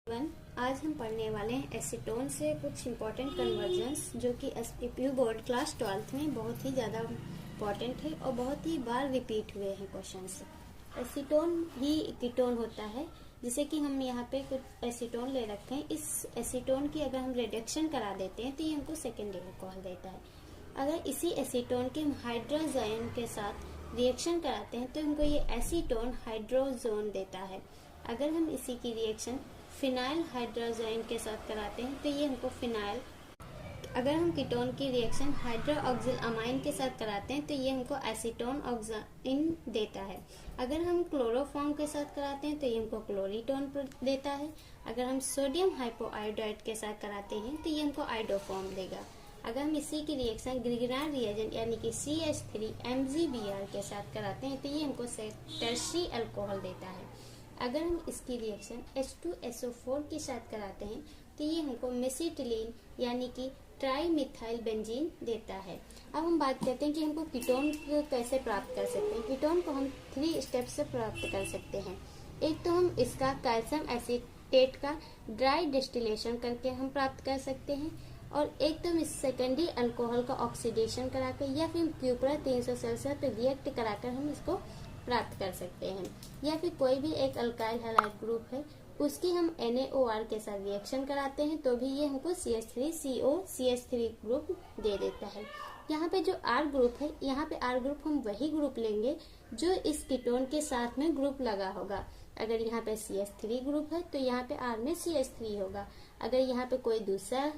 आज हम पढ़ने वाले हैं एसीटोन से कुछ इम्पोर्टेंट कन्वर्जन्स जो कि एसपीपीयू बोर्ड क्लास 12th में बहुत ही ज़्यादा इम्पोर्टेंट है और बहुत ही बार रिपीट हुए हैं क्वेश्चंस। एसीटोन ही कीटोन होता है, जिसे कि हम यहाँ पे कुछ एसीटोन ले रखे हैं। इस एसीटोन की अगर हम रिडक्शन करा देते हैं तो ये हमको सेकेंडरी अल्कोहल देता है। अगर इसी एसीटोन के हम हाइड्रोजन के साथ रिएक्शन कराते हैं तो हमको ये एसीटोन हाइड्रोजोन देता है। अगर हम इसी की रिएक्शन फिनाइल हाइड्रोजाइन के साथ कराते हैं तो ये हमको फिनाइल। अगर हम कीटोन की रिएक्शन हाइड्रोक्सिल अमाइन के साथ कराते हैं तो ये हमको एसीटोन ऑक्साइन देता है। अगर हम क्लोरोफॉर्म के साथ कराते हैं तो ये हमको क्लोरीटोन देता है। अगर हम सोडियम हाइपोआयोडाइड के साथ कराते हैं तो ये हमको आयोडोफॉर्म देगा। अगर हम इसी की रिएक्शन ग्रिगनार रिएजेंट यानी कि CH3MgBr के साथ कराते हैं तो ये हमको टर्शी अल्कोहल देता है। अगर हम इसकी रिएक्शन H2SO4 के साथ कराते हैं तो ये हमको मेसिटिलीन यानी कि ट्राईमिथाइल बेंजीन देता है। अब हम बात करते हैं कि हमको कीटोन को कैसे प्राप्त कर सकते हैं। कीटोन को हम 3 स्टेप से प्राप्त कर सकते हैं। एक तो हम इसका कैल्शियम एसीटेट का ड्राई डिस्टिलेशन करके हम प्राप्त कर सकते हैं, और एक तो हम इस सेकेंडरी अल्कोहल का ऑक्सीडेशन कराकर या फिर क्यूपरा 300 सेल्सियस पर रिएक्ट कराकर हम इसको प्राप्त कर सकते हैं। या फिर कोई भी एक अल्काइल हैलाइड ग्रुप है उसकी हम NaOR के साथ रिएक्शन कराते हैं तो भी ये हमको CH3COCH3 ग्रुप दे देता है। यहाँ पे जो R ग्रुप है, यहाँ पे R ग्रुप हम वही ग्रुप लेंगे जो इस कीटोन के साथ में ग्रुप लगा होगा। अगर यहाँ पे CH3 ग्रुप है तो यहाँ पे R में CH3 होगा। अगर यहाँ पे कोई दूसरा